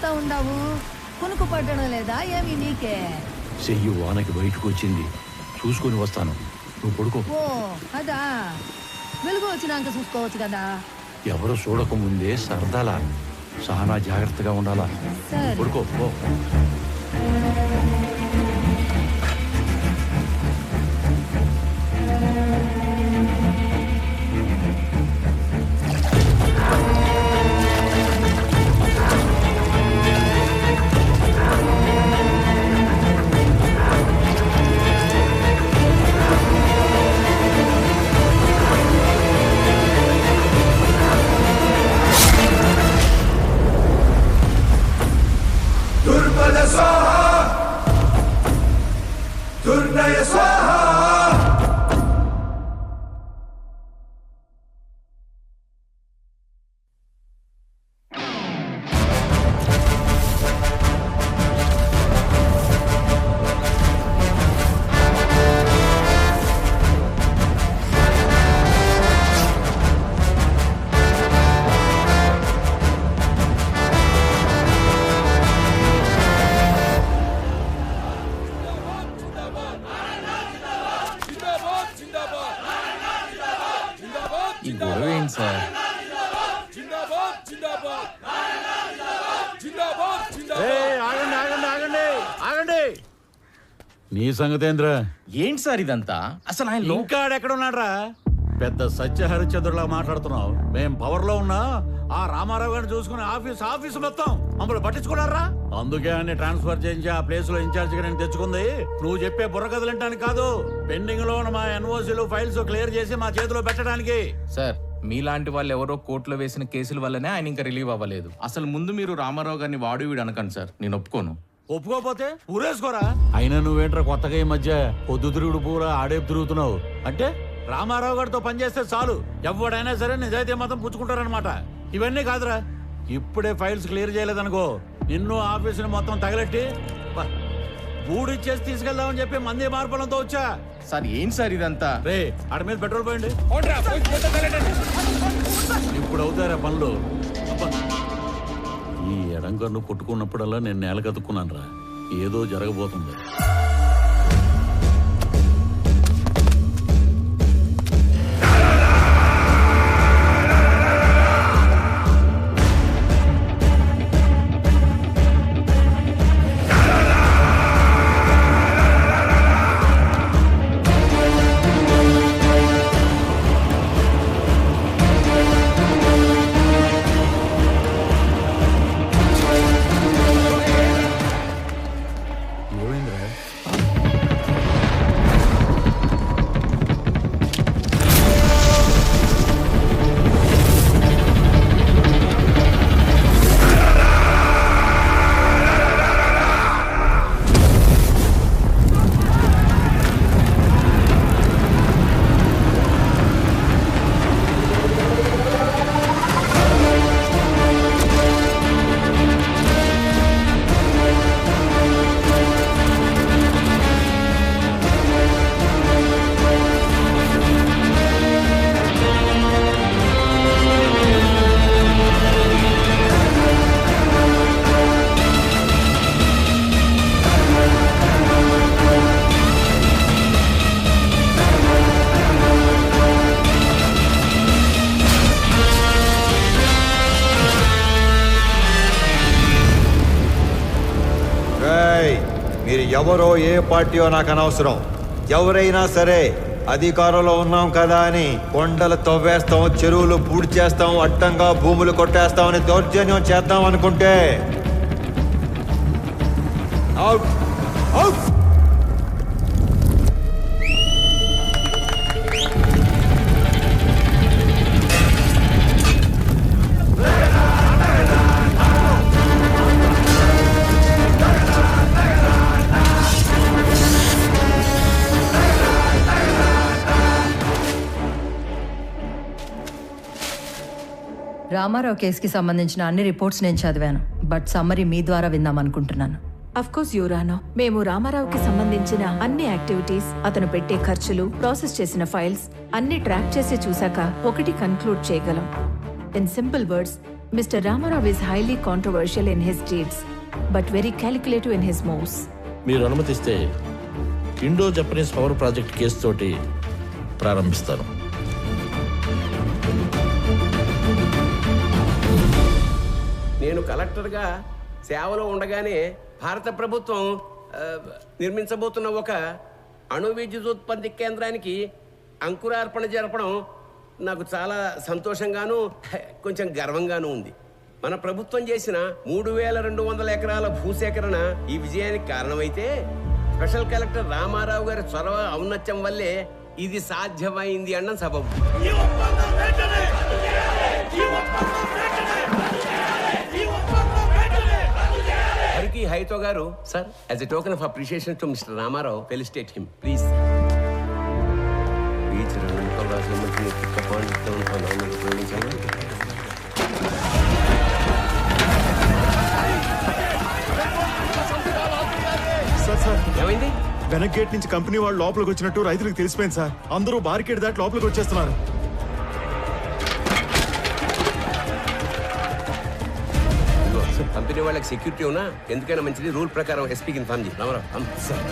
చూస్తా ఉండావు? కునుకు పట్టడం లేదా ఏమి నీకే? చెయ్యి వానకి బయటకు వచ్చింది, చూసుకొని వస్తాను. నువ్వు పడుకో. ఓ అదా, వెలుగు వచ్చినాక చూసుకోవచ్చు కదా. ఎవరు చూడకముందే సరదాలా, చాలా జాగ్రత్తగా ఉండాలా. సరే పడుకో. ఈ గొడవ ఏంటి సార్? ఆగండి. నీ సంగతేంద్ర? ఏంటి సార్ ఇదంతా? అసలు ఆయన ఇంకా ఎక్కడున్నాడ్రా? పెద్ద సత్య హరిశ్చంద్రులా మాట్లాడుతున్నావు. మేం పవర్ లో ఉన్నా ఆ రామారావు గారిని చూసుకుని ఆఫీస్ మొత్తం మమ్మల్ని పట్టించుకున్నారా? అందుకే అన్ని ట్రాన్స్ఫర్ చేయించి ఆ ప్లేస్ లో ఇన్ఛార్జ్ గా నేను తెచ్చుకుంది. నువ్వు చెప్పే బుర్రకథలంటానికి కాదు, పెండింగ్ లో ఉన్న మా ఎన్ఓసీలు ఫైల్స్ క్లియర్ చేసి మా చేతిలో పెట్టడానికి. సార్, మీలాంటి వాళ్ళు ఎవరో కోర్టులో వేసిన కేసుల వల్లనే ఆయన ఇంకా రిలీవ్ అవ్వలేదు. అసలు ముందు మీరు రామారావు గారిని వాడు వీడు అనకండి సార్, నేను ఒప్పుకోను. ఒప్పుకోపోతే ఊరేసుకోరా. అయినా నువ్వేంట్రా కొత్తగా ఈ మధ్య పొద్దు తిరుగుడు పూరా ఆడేపు తిరుగుతున్నావు? అంటే రామారావు గారితో పనిచేస్తే చాలు, ఎవడైనా సరే నిజాయితీ మాత్రం పుచ్చుకుంటారనమాట. ఇవన్నీ కాదురా, ఇప్పుడే ఫైల్స్ క్లియర్ చేయలేదనుకో, నిన్ను ఆఫీసుని మొత్తం తగలెట్టి బూడిచ్చేసి తీసుకెళ్దామని చెప్పి మంది మార్పులంతో వచ్చా. సార్ ఏంటి సార్ ఇదంతా? రే ఆడ మీద పెట్రోల్ పోయండి. ఇప్పుడు అవుతారా పనులు? ఈ ఎడంకన్ను కొట్టుకున్నప్పుడల్లా నేను నేల కతుక్కున్నాను రా, ఏదో జరగబోతుంది. మీరు ఎవరో ఏ పార్టీయో నాకు అనవసరం. ఎవరైనా సరే అధికారంలో ఉన్నాం కదా అని కొండలు తవ్వేస్తాం, చెరువులు పూడి చేస్తాం, అడ్డంగా భూములు కొట్టేస్తామని దౌర్జన్యం చేద్దాం అనుకుంటే అవుట్ అవుట్. రామారావు కేసుకి సంబంధించిన అన్ని రిపోర్ట్స్ నేను చదివాను, బట్ సమ్మరీ మీ ద్వారా విందామనుకుంటున్నాను. అఫ్కోర్స్ యువరానో, మేము రామారావుకి సంబంధించిన అన్ని యాక్టివిటీస్, అతను పెట్టే ఖర్చులు, ప్రాసెస్ చేసిన ఫైల్స్ అన్ని ట్రాక్ చేసి చూశాక ఒకటి కన్క్లూడ్ చేయగలం. In simple words, Mr. Ramarao is highly controversial in his deeds, but very calculative in his moves. మీరు అనుమతిస్తే Indo Japanese power project case తోటి ప్రారంభిస్తాను. నేను కలెక్టర్గా సేవలో ఉండగానే భారత ప్రభుత్వం నిర్మించబోతున్న ఒక అణు విద్యుతోత్పత్తి కేంద్రానికి అంకురార్పణ జరపడం నాకు చాలా సంతోషంగాను కొంచెం గర్వంగాను ఉంది. మన ప్రభుత్వం చేసిన 3200 ఎకరాల భూసేకరణ ఈ విజయానికి కారణమైతే స్పెషల్ కలెక్టర్ రామారావు గారి చొరవ ఔన్నత్యం వల్లే ఇది సాధ్యమైంది అన్న సబబు. హరికి హైతో గారు sir, as a token of appreciation to mister Ramarao, felicitate him please. ఏమైంది? వెనక్ గేట్ నుంచి కంపెనీ వాళ్ళు లోపలికి వచ్చినట్టు రైతులకు తెలిసిపోయింది సార్. అందరూ బారికేడ్ దాటి లోపలికి వచ్చేస్తున్నారు. కంపెనీ వాళ్ళకి సెక్యూరిటీ ఉన్నా ఎందుకైనా మంచిది రూల్ ప్రకారం ఎస్పీకి ఇన్ఫార్మ్ చేయి. రామారావు సార్.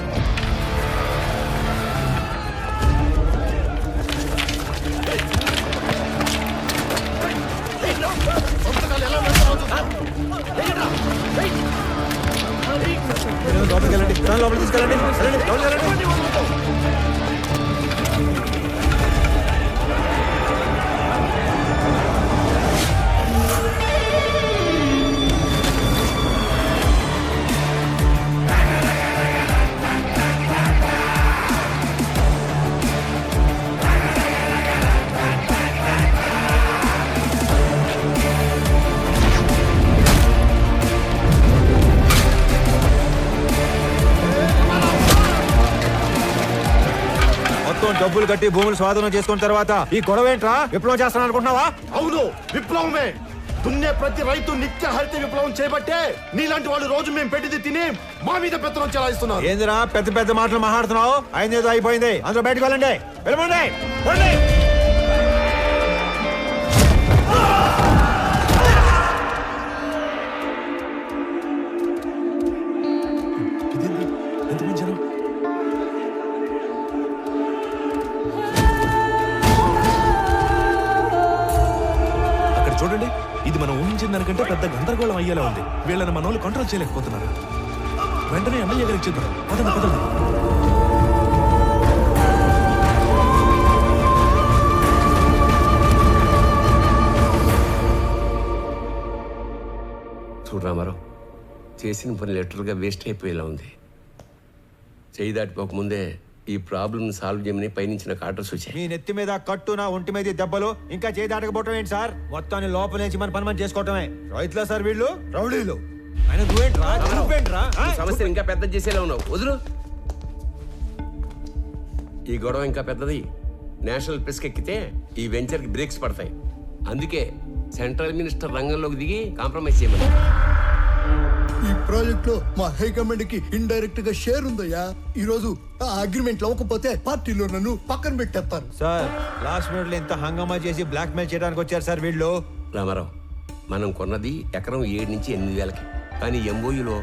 లోపలికి తీసుకెళ్ళండి. డబ్బులు కట్టి భూములు స్వాధీనం చేసుకున్న తర్వాత ఈ గొడవ ఏంట్రా? విప్లవం చేస్తాను అనుకుంటున్నావా? అవును, విప్లవమే. దున్నే ప్రతి రైతు నిత్య హరిత విప్లవం చేయబట్టే నీలాంటి వాళ్ళు రోజు మేము పెట్టింది తిని మా మీద పెత్తనం చెలాయిస్తున్నారు. ఏందిరా పెద్ద పెద్ద మాటలు మాట్లాడుతున్నావు? అయిందేదో అయిపోయింది. అందరూ బయటకు వెళ్ళండి. వెళ్ళండి. చూడండి, ఇది మనం ఊహించిన దానికంటే పెద్ద గందరగోళం అయ్యేలా ఉంది. వీళ్ళని మన వాళ్ళు కంట్రోల్ చేయలేకపోతున్నారు. వెంటనే ఎమ్మెల్యే గారికి చెప్తారు. పదండి పదండి. చూడు రామారావు, చేసిన పని లెటర్గా వేస్ట్ అయిపోయేలా ఉంది. చేయి దాటిపోకముందే ఈ ప్రాబ్లం సాల్వ్ చేయమని పైనుంచి నాకు ఆర్డర్స్ వచ్చాయి. మీ నెత్తి మీద కట్టు, నా ఒంటి మీద దెబ్బలు, ఇంకా చేయి దాటకపోవటం ఏంటి సార్? మొత్తాన్ని లోపల నుంచి మన పని చేసుకోవటమే. రైతులా సార్ వీళ్ళు? రౌడీలు. ఆయన నువ్వేంట్రా? సమస్యను ఇంకా పెద్ద చేసేలా ఉన్నావు. వదులు. ఈ గొడవ ఇంకా పెద్దది. నేషనల్ ప్రెస్ ఎక్కితే ఈ వెంచర్కి బ్రేక్స్ పడతాయి. అందుకే సెంట్రల్ మినిస్టర్ రంగంలోకి దిగి కాంప్రమైజ్ చేయమని. ఈ ప్రాజెక్ట్ లో మా హైకమాండ్ కి ఇండైరెక్ట్ గా షేర్ ఉందయ్యా. ఈ రోజు ఆ అగ్రిమెంట్ అవ్వకపోతే పార్టీలో నన్ను పక్కన పెట్టేస్తారు. సార్, లాస్ట్ మినిట్ లో ఇంత హంగామా చేసి బ్లాక్ మెయిల్ చేయడానికి వచ్చారు సార్ వీళ్ళు. రామారావు, మనం కొన్నది ఎకరం 7 నుంచి 8 వేలకి. కానీ ఎంఓయూలో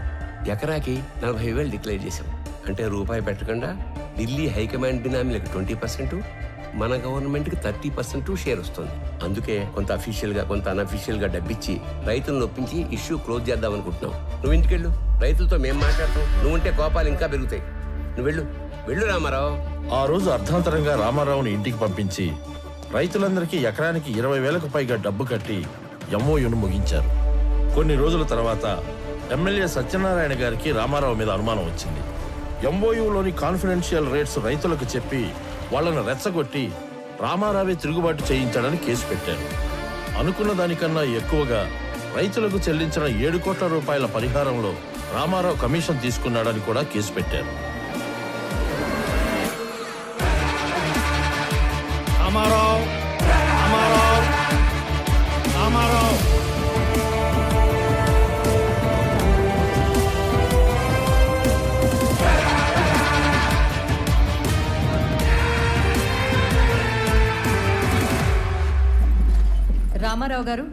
ఎకరాకి 40,000 డిక్లేర్ చేశాం. అంటే రూపాయి పెట్టకుండా ఢిల్లీ హైకమాండ్ బినామీలకు 20%, మన గవర్నమెంట్కి 30% షేర్ వస్తుంది. అందుకే కొంత అఫీషియల్ గా కొంత అన్అఫీషియల్ గా డబ్బిచ్చి రైతులను ఒప్పించి ఇష్యూ క్లోజ్ చేద్దాం అనుకుంటున్నాం. నువ్వు ఇంటికెళ్ళు, రైతులతో మేము మాట్లాడతాం. నువ్వుంటే కోపాలు ఇంకా పెరుగుతాయి. నువ్వు వెళ్ళు రామారావు. ఆ రోజు అర్ధాంతరంగా రామారావుని ఇంటికి పంపించి రైతులందరికీ ఎకరానికి 20,000కు పైగా డబ్బు కట్టి ఎంఓయూను ముగించారు. కొన్ని రోజుల తర్వాత ఎమ్మెల్యే సత్యనారాయణ గారికి రామారావు మీద అనుమానం వచ్చింది. ఎంఓయూలోని కాన్ఫిడెన్షియల్ రేట్స్ రైతులకు చెప్పి వాళ్లను రెచ్చగొట్టి రామారావే తిరుగుబాటు చేయించాడని కేసు పెట్టారు. అనుకున్న దానికన్నా ఎక్కువగా రైతులకు చెల్లించిన 7 కోట్ల రూపాయల పరిహారంలో రామారావు కమిషన్ తీసుకున్నాడని కూడా కేసు పెట్టారు. రామారావు గారు,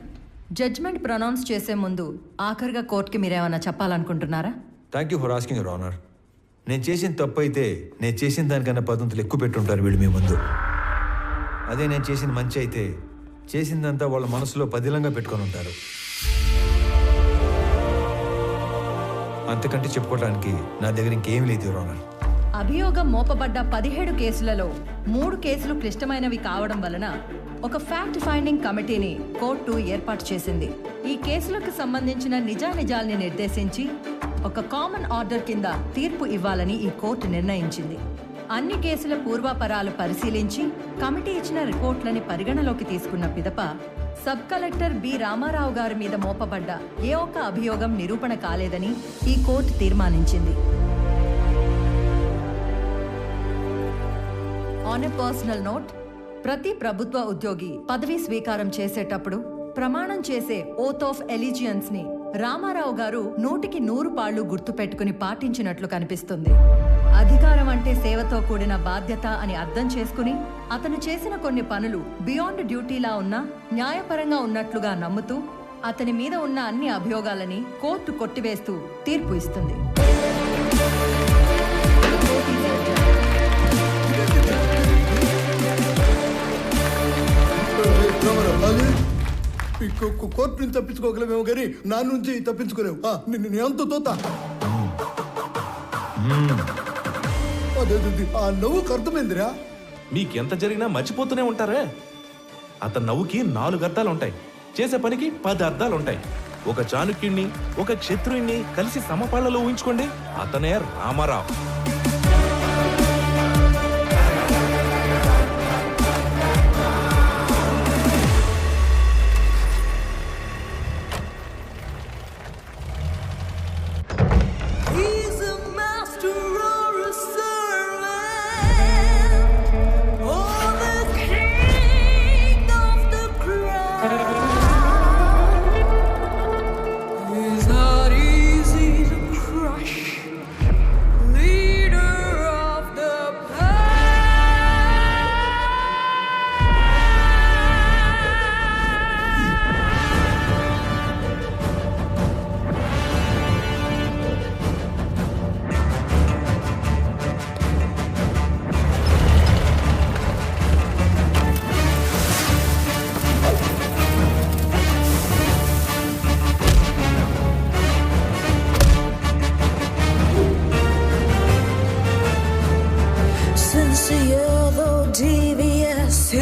జడ్జ్మెంట్ ప్రొనౌన్స్ చేసే ముందు ఆఖరిగా కోర్టుకి మీరేమన్నా చెప్పాలనుకుంటున్నారా? Thank you for asking your honour. నేను చేసిన తప్పు అయితే నేను చేసిన దానికన్నా 10 ఎక్కువ పెట్టుంటారు వీళ్ళు మీ ముందు. అదే నేను చేసిన మంచి అయితే చేసిందంతా వాళ్ళ మనసులో పదిలంగా పెట్టుకొని ఉంటారు. అంతకంటే చెప్పుకోవడానికి నా దగ్గర ఇంకేం లేదు యువర్ ఆనర్. అభియోగం మోపబడ్డ 17 కేసులలో 3 కేసులు క్లిష్టమైనవి కావడం వలన ఒక ఫ్యాక్ట్ ఫైండింగ్ కమిటీని కోర్టు ఏర్పాటు చేసింది. ఈ కేసులకు సంబంధించిన నిజానిజాల్ని నిర్దేశించి ఒక కామన్ ఆర్డర్ కింద తీర్పు ఇవ్వాలని ఈ కోర్టు నిర్ణయించింది. అన్ని కేసుల పూర్వాపరాలు పరిశీలించి కమిటీ ఇచ్చిన రిపోర్ట్లని పరిగణలోకి తీసుకున్న పిదప సబ్ కలెక్టర్ బి రామారావు గారి మీద మోపబడ్డ ఏ ఒక్క అభియోగం నిరూపణ కాలేదని ఈ కోర్టు తీర్మానించింది. ఆన్ ఎ పర్సనల్ నోట్, ప్రతి ప్రభుత్వ ఉద్యోగి పదవీ స్వీకారం చేసేటప్పుడు ప్రమాణం చేసే ఓత్ ఆఫ్ ఎలిజియన్స్ ని రామారావు గారు 100కి 100 పాళ్లు గుర్తుపెట్టుకుని పాటించినట్లు కనిపిస్తుంది. అధికారం అంటే సేవతో కూడిన బాధ్యత అని అర్థం చేసుకుని అతను చేసిన కొన్ని పనులు బియాండ్ డ్యూటీలా ఉన్నా న్యాయపరంగా ఉన్నట్లుగా నమ్ముతూ అతని మీద ఉన్న అన్ని అభియోగాలని కోర్టు కొట్టివేస్తూ తీర్పు ఇస్తుంది. కోర్టు నుంచి తప్పించుకోగలమేమో కానీ నా నుంచి తప్పించుకోలేవు. నిన్ను ఎంతో తోతా ఆ నవ్వుకు అర్థమైందిరా. మీకెంత జరిగినా మర్చిపోతూనే ఉంటారే. అతని నవ్వుకి 4 అర్థాలు ఉంటాయి, చేసే పనికి 10 అర్థాలు ఉంటాయి. ఒక చాణుక్యుణ్ణి ఒక క్షత్రుణ్ణి కలిసి సమపాళ్లలో ఊహించుకోండి, అతనే Ramarao.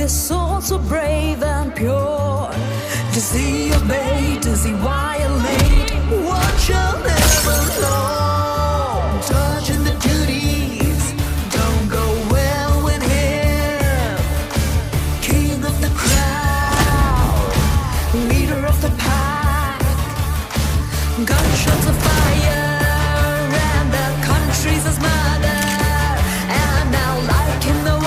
His soul so brave and pure. Does he obey? Does he violate? What shall never know? Touching the duties don't go well with him. King of the crowd, leader of the pack. Gunshots of fire and the country's his mother. And now like him the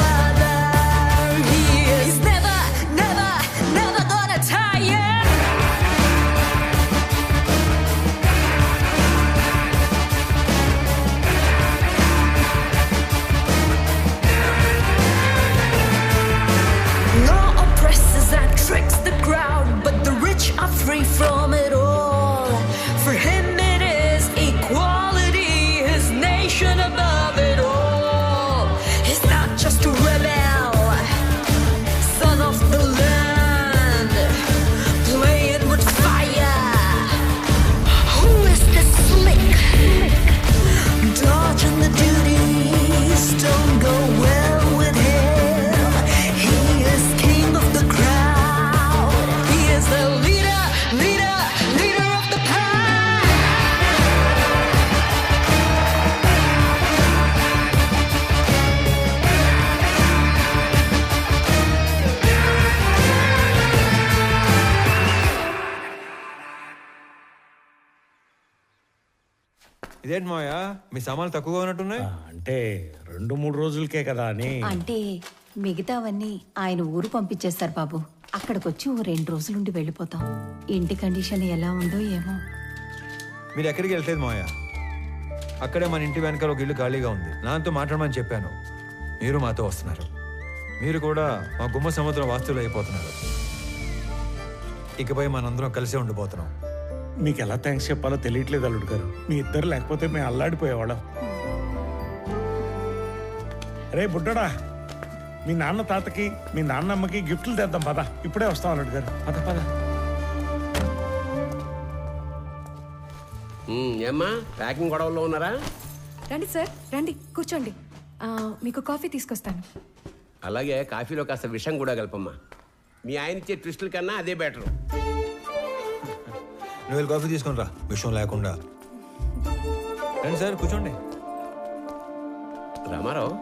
free from it all. For him it is equality, his nation above it all. He's not just a rebel, son of the land, playing with fire. Who is this slick? Dodging the duties don't go well with him. He is king of the crowd. He is the leader of the pack. ఇదేంటి మాయా, మీ సామాన్లు తక్కువగా ఉన్నట్టున్నాయి? అంటే 2-3 రోజులకే కదా అని. అంటే మిగతావన్నీ ఆయన ఊరు పంపించేస్తారు బాబు. అక్కడికొచ్చి 2 రోజులుండి వెళ్ళిపోతాం. ఇంటి కండిషన్ ఎలా ఉందో ఏమో. మీరు ఎక్కడికి వెళ్తలేదు మాయా, అక్కడే మన ఇంటి వెనకాల ఒక ఇల్లు ఖాళీగా ఉంది. నాతో మాట్లాడమని చెప్పాను, మీరు మాతో వస్తున్నారు. మీరు కూడా మా గుమ్మ సముద్రం వాస్తువులు అయిపోతున్నారు. ఇకపై మనందరం కలిసే ఉండిపోతున్నాం. మీకు ఎలా థ్యాంక్స్ చెప్పాలో తెలియట్లేదు అల్లుడు గారు. మీ ఇద్దరు లేకపోతే మేము అల్లాడిపోయేవాళ్ళం. రే బుడ్డడా, మీ నాన్న తాతకి మీ నాన్నమ్మకి గిఫ్ట్లు తెద్దాం పద. ఇప్పుడే వస్తాం అల్లుడు గారు. పద పద. ఏమ్మా ప్యాకింగ్ గొడవల్లో ఉన్నారా? రండి సార్, రండి కూర్చోండి. మీకు కాఫీ తీసుకొస్తాను. అలాగే కాఫీలో కాస్త విషం కూడా కలపమ్మా. మీ ఆయన ఇచ్చే ట్విస్టుల కన్నా అదే బెటరు. నువ్వు వెళ్ళి కాఫీ తీసుకుని రా, విషయం లేకుండా. రండి సార్, కూర్చోండి. రామారావు,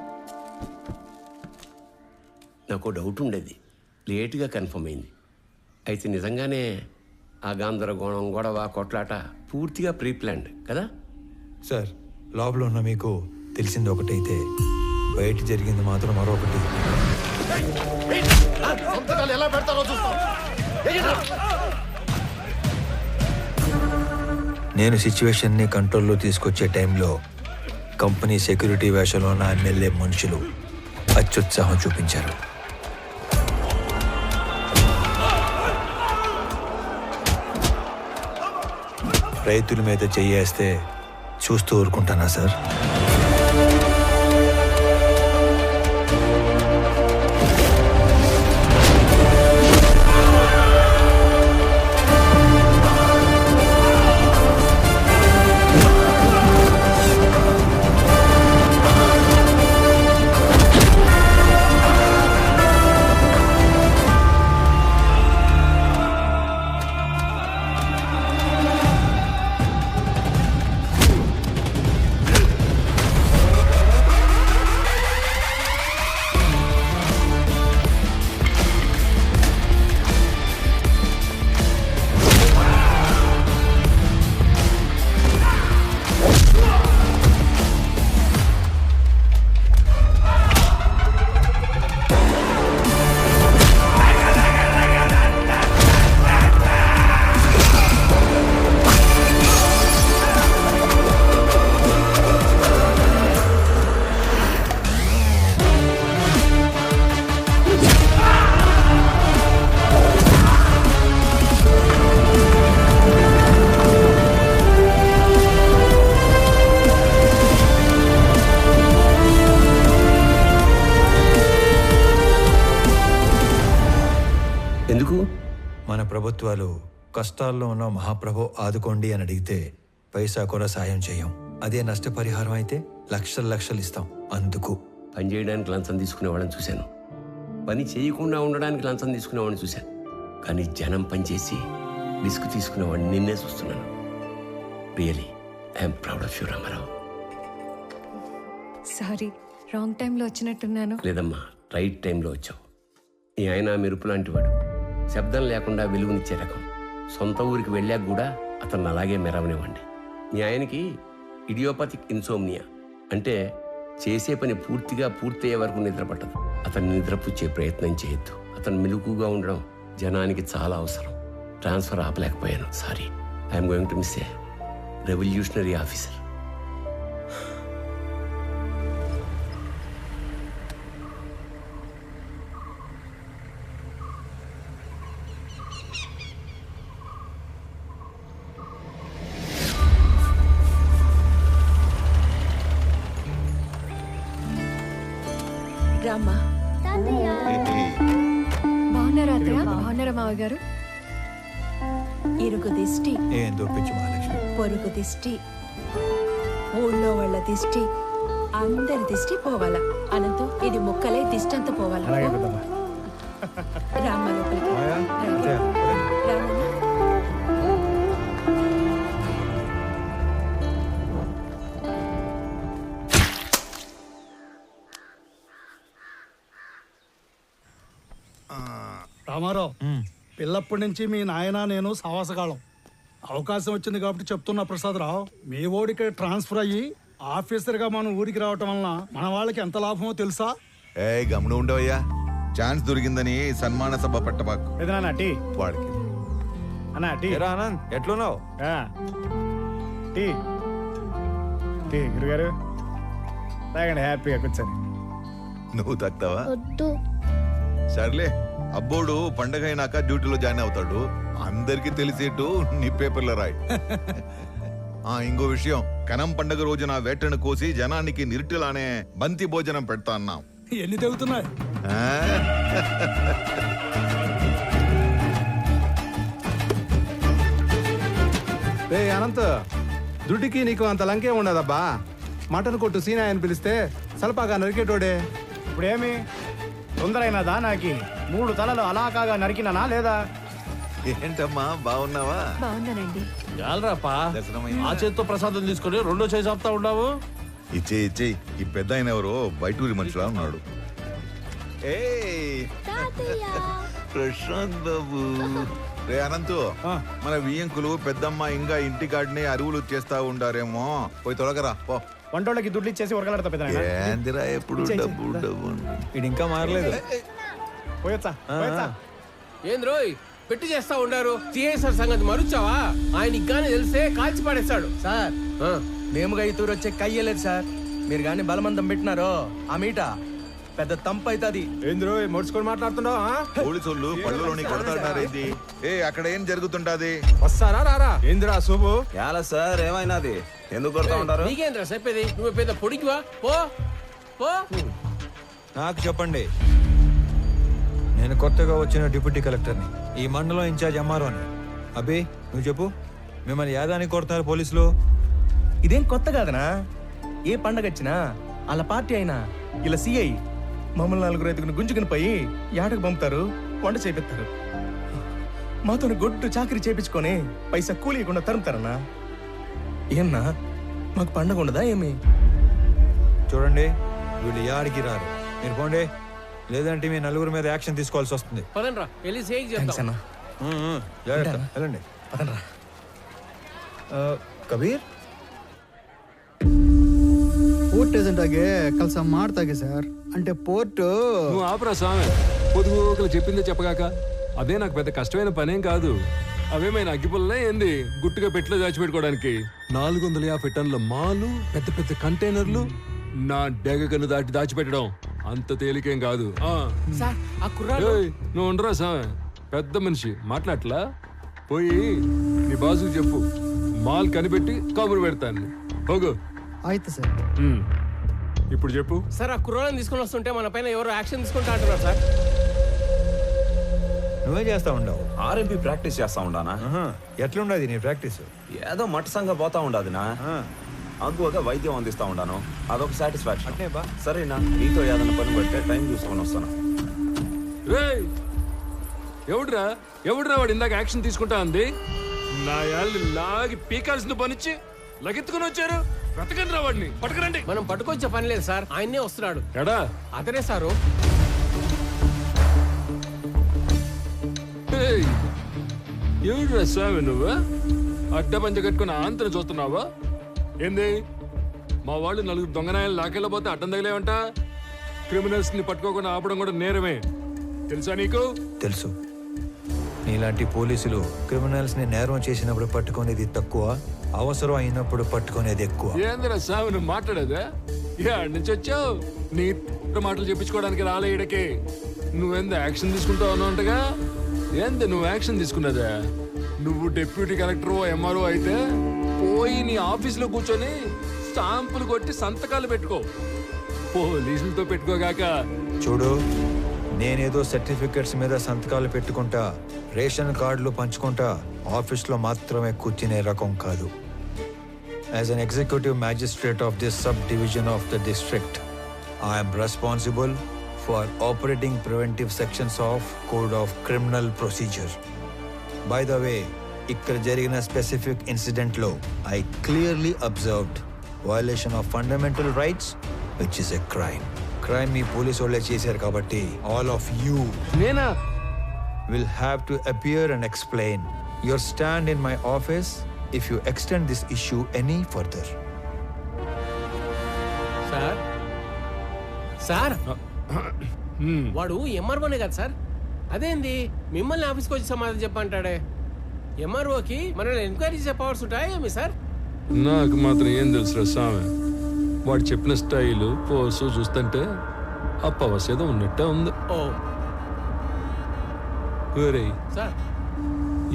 నాకు డౌట్ ఉండేది, లేటుగా కన్ఫర్మ్ అయింది. అయితే నిజంగానే ఆ గందరగోళం, గొడవ, కొట్లాట పూర్తిగా ప్రీ ప్లాన్డ్ కదా? సార్, లోపల ఉన్న మీకు తెలిసింది ఒకటైతే బయట జరిగింది మాత్రం మరొకటి. నేను సిచ్యువేషన్ని కంట్రోల్లో తీసుకొచ్చే టైంలో కంపెనీ సెక్యూరిటీ వేషంలో ఉన్న ఎమ్మెల్యే మనుషులు అత్యుత్సాహం చూపించారు. రైతుల మీద చెయ్యేస్తే చూస్తూ ఊరుకుంటానా సార్? మన ప్రభుత్వాలు కష్టాల్లో ఉన్న మహాప్రభు ఆదుకోండి అని అడిగితే పైసా కూడా సాయం చేయం. అదే నష్టపరిహారం అయితే లక్షలు లక్షలు ఇస్తాం. అందుకు పని చేయడానికి లంచం తీసుకునేవాళ్ళని చూశాను, పని చేయకుండా ఉండడానికి లంచం తీసుకునేవాడిని చూశాను. కానీ జనం పనిచేసి రిస్క్ తీసుకునేవాడిని నిన్నే చూస్తున్నాను. Really I'm proud of you Ramarao. Sorry, wrong టైంలో వచ్చినట్టున్నాను. లేదమ్మా, రైట్ టైంలో వచ్చావు. నీ ఆయన మెరుపు లాంటివాడు, శబ్దం లేకుండా వెలుగునిచ్చే రకం. సొంత ఊరికి వెళ్ళాక కూడా అతను అలాగే మెరవనివ్వండి. నీ ఆయనకి ఇడియోపతిక్ ఇన్సోమ్నియా, అంటే చేసే పని పూర్తిగా పూర్తయ్యే వరకు నిద్ర పట్టదు. అతన్ని నిద్రపుచ్చే ప్రయత్నం చేయొద్దు. అతను మెలుగుగా ఉండడం జనానికి చాలా అవసరం. ట్రాన్స్ఫర్ ఆపలేకపోయాను, sorry. I'm going to miss a revolutionary officer. రామ్మా. బాగున్నారా అత్తయ్య? బాగున్నారా మావ గారు? ఇరుగు దిష్టి, ఏం దొప్పించు మహాలక్ష్మి. పొరుగు దిష్టి, ఊళ్ళో వాళ్ళ దిష్టి, అందరి దిష్టి పోవాలా. అనంతం ఇది ముక్కలే దిష్టి అంతా పోవాలా. రామ్మ లోపలికి రామ్మ. రామారావు, పిల్లప్పటి నుంచి మీ నాయన నేను సావాసగాళం. అవకాశం వచ్చింది కాబట్టి చెప్తున్నా ప్రసాదరావు, మీ ఓడికి ట్రాన్స్ఫర్ అయ్యి ఆఫీసర్గా మనం ఊరికి రావటం వలన మన వాళ్ళకి ఎంత లాభమో తెలుసా? గమనం ఉండవయ్యా, ఛాన్స్ దొరికిందని సన్మాన సభ పెట్టబాకు. వాడికి ఆనంద్ ఎట్లున్నావు? గురుగారు తాగండి, హ్యాపీగా కూర్చొని. నువ్వు తాగుతావా? సర్లే, అబ్బోడు పండగ అయినాక డ్యూటీలో జాయిన్ అవుతాడు. అందరికి తెలిసేట్టు నీ పేపర్లో రాయి. ఇంకో విషయం, కనం పండగ రోజున వేటను కోసి జనానికి నిరుటిలానే బంతి భోజనం పెడతా అన్నాం. ఎన్ని తెగుతున్నాయి? అనంత్, దుడ్డికి నీకు అంత లంకే ఉండదబ్బా. మటన్ కొట్టు సీనా అని పిలిస్తే సలపాగా నరికేటోడే. ఇప్పుడేమి తొందరైనదా? నాకి 3 తలలు అలాకాగా నరికినానా లేదా? ఏంటమ్మా బాగున్నావా? బాగున్నానండి. చాలరాపా, ఆ చేత్తో ప్రసాదం తీసుకొని రెండో చేసి ఆపుతా ఉన్నావు. ఇచ్చేయి. ఈ పెద్ద ఆయన ఎవరో బయటూరి మనిషిలా ఉన్నాడు. ప్రశాంత్ బాబు. రే అనంతు, మన వియ్యంకులు పెద్దమ్మ ఇంకా ఇంటికాడిని అరువులు చేస్తా ఉండారేమో, పోయి తొలగరా పో. వంటోళ్ళకి దుడ్లు ఇచ్చేసి ఉరకలాడతా పెద్ద. ఏందిరా ఎప్పుడు డబ్బు డబ్బు. ఇది ఇంకా మారలేదు. పోయొచ్చా? ఏంద్రోయ్ పెట్టి చేస్తా ఉండారు. సిఐసార్ సంగతి మరుచావా? ఆయన గాని తెలిస్తే కాల్చి పడేస్తాడు. సార్, మేముగా ఈ తూరు వచ్చే కయ్యలేదు సార్. మీరు గాని బలమందం పెట్టినారో ఆ మీట పెద్ద తంపు అవుతుంది. ఏంద్రో మొడుచుకొని మాట్లాడుతున్నావు? పోలీసులు పళ్ళలోని కొడతాడారేంది? అక్కడ ఏం జరుగుతుంటాది? వస్తారా రారా? ఏందిరా శుభు? ఎలా సార్, ఏమైనాది? ఎందుకు కొడతా ఉంటారు? నీకేంద్రా చెప్పేది? నువ్వు పెద్ద పొడిగివా? పో పో. నాకు చెప్పండి, నేను కొత్తగా వచ్చిన డిప్యూటీ కలెక్టర్ని, ఈ మండలం ఇన్ఛార్జ్ ఎంఆర్ఓని. అబ్బి నువ్వు చెప్పు, మిమ్మల్ని యాదానికి కొడుతున్నారు పోలీసులు? ఇదేం కొత్త కాదనా? ఏ పండగ వచ్చినా వాళ్ళ పార్టీ అయినా ఇలా సిఐ మమ్మల్ని 4-5 గుంజుకుని పోయి యాడకు పంపుతారు, వంట చేపిస్తారు. మాతో గొడ్డు చాకరీ చేపించుకొని పైసా కూలీయకుండా తరుముతారన్నా. ఏమన్నా మాకు పండగ ఉండదా ఏమి? చూడండి, వీళ్ళు యాడికి రారు. మీరు పోండి, లేదంటే మీ నలుగురు మీద యాక్షన్ తీసుకోవాల్సి వస్తుంది. పదండ్రా వెళ్ళి సేక్ చేద్దాం. జాగ్రత్త, వెళ్ళండి. ಕಬೀರ್ ಪೋರ್ಟ್ ಏಜೆಂಟ್ ಆಗಿ ಕೆಲಸ ಮಾಡ್ತಾಗೆ ಸರ್. అంటే పోర్టు నువ్వు ఆపరా స్వామి, పొదుగులు చెప్పిందే చెప్పగాక. అదే నాకు పెద్ద కష్టమైన పనేం కాదు. అవేమైనా అగ్గిపుల్లే ఏంది గుట్టుగా పెట్టిలో దాచిపెట్టుకోవడానికి? 450 టన్నుల మాలు, పెద్ద పెద్ద కంటైనర్లు నా డెగకను దాటి దాచిపెట్టడం అంత తేలికేం కాదు. నువ్వు ఉండరా స్వామి, పెద్ద మనిషి మాట్లాడలా. పోయి నీ బాసుకు చెప్పు, మాల్ కనిపెట్టి కబురు పెడతాను. పోగు. ಆಯ್ತು ಸರ್. ఇప్పుడు చెప్పు సార్. ఆ కుర్రాళ్ళని తీసుకొని వస్తుంటే మన పైన ఎవరు యాక్షన్ తీసుకుంటా అంటున్నారు సార్. నువ్వే చేస్తా ఉండవు? ఆర్ఎంపీ ప్రాక్టీస్ చేస్తా ఉండానా? ఎట్లుండదు నీ ప్రాక్టీస్? ఏదో మట్టసంగా పోతా ఉండదునా, అగ్గువగా వైద్యం అందిస్తా ఉండాను. అదొక సాటిస్ఫాక్షన్. సరేనా, నీతో ఏదైనా పని పడితే టైం చూసుకొని వస్తాను. ఎవడురా వాడు ఇందాక యాక్షన్ తీసుకుంటా అంది? నా యాళ్ళు లాగి పీకాల్సిన పనిచ్చి లగెత్తుకుని వచ్చారు. వెతకండి రా వాడిని, పట్టుకురండి. మనం పట్టుకొచ్చే పని లేదు సార్, ఆయన్నే వస్తున్నాడు. ఎడా అతనే సారు. ఎవడురా స్వామి నువ్వు? అడ్డ పంచ కట్టుకుని ఆంతను చూస్తున్నావా ఏంది? మా వాళ్ళు 4 దొంగనాయాలు లాకెళ్ళబోతే అడ్డం తగిలేవంట. క్రిమినల్స్ ని పట్టుకోకుండా ఆపడం కూడా నేరమే, తెలుసా నీకు? తెలుసు. నీలాంటి పోలీసులు క్రిమినల్స్ ని నేరం చేసినప్పుడు పట్టుకునేది తక్కువ, అవసరం అయినప్పుడు పట్టుకునేది ఎక్కువ. ఏందిరా స్వామి నువ్వు మాట్లాడేదా? ఏడు నుంచి వచ్చావు? నీ మాటలు చెప్పించుకోవడానికి రాలే ఈడకి. నువ్వెంత యాక్షన్ తీసుకుంటావు అన్నట్టుగా. ఏంది నువ్వు యాక్షన్ తీసుకున్నదా? నువ్వు డిప్యూటీ కలెక్టర్ ఎంఆర్ఓ అయితే పోయి నీ ఆఫీసులో కూర్చొని స్టాంపులు కొట్టి సంతకాలు పెట్టుకో, పోలీసులతో పెట్టుకోగాక. చూడు, నేనేదో సర్టిఫికెట్స్ మీద సంతకాలు పెట్టుకుంటా, రేషన్ కార్డులు పంచుకుంటా ఆఫీస్లో మాత్రమే కూర్చునే రకం కాదు. As an executive magistrate of this sub division of the district, I'm responsible for operating preventive sections of code of criminal procedure. By the way, ఇక్కడ జరిగిన స్పెసిఫిక్ ఇన్సిడెంట్లో I clearly observed violation of fundamental rights, which is a crime. Crime మీ police వాళ్ళే చేశారు కాబట్టి all of you will have to appear and explain your stand in my office if you extend this issue any further. Sir sir వాడు ఎంఆర్ఓనే కదా sir? అదేంది మిమ్మల్ని ఆఫీస్కి వచ్చి సమాధానం చెప్పంటాడే? ఎంఆర్ఓకి మనల్ని ఎంక్వైరీ చెప్పవలసి ఉంటాయా ఏమి సార్? నాకు మాత్రం ఏం తెలుసురా స్వామి, వాడు చెప్పిన స్టైలు పోసు చూస్తుంటే అప్పవసేదో ఉన్నట్టే ఉంది. ఒరేయ్ సార్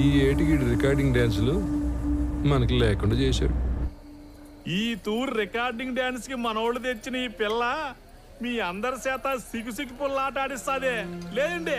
ఈ ఏటికి రికార్డింగ్ డ్యాన్సులు మనకి లేకుండా చేశాడు. ఈ టూర్ రికార్డింగ్ డాన్స్ కి మనోళ్ళు తెచ్చిన ఈ పిల్ల మీ అందరి చేత సిగ్గు పుల్లాట ఆడిస్తాదే లేదండి.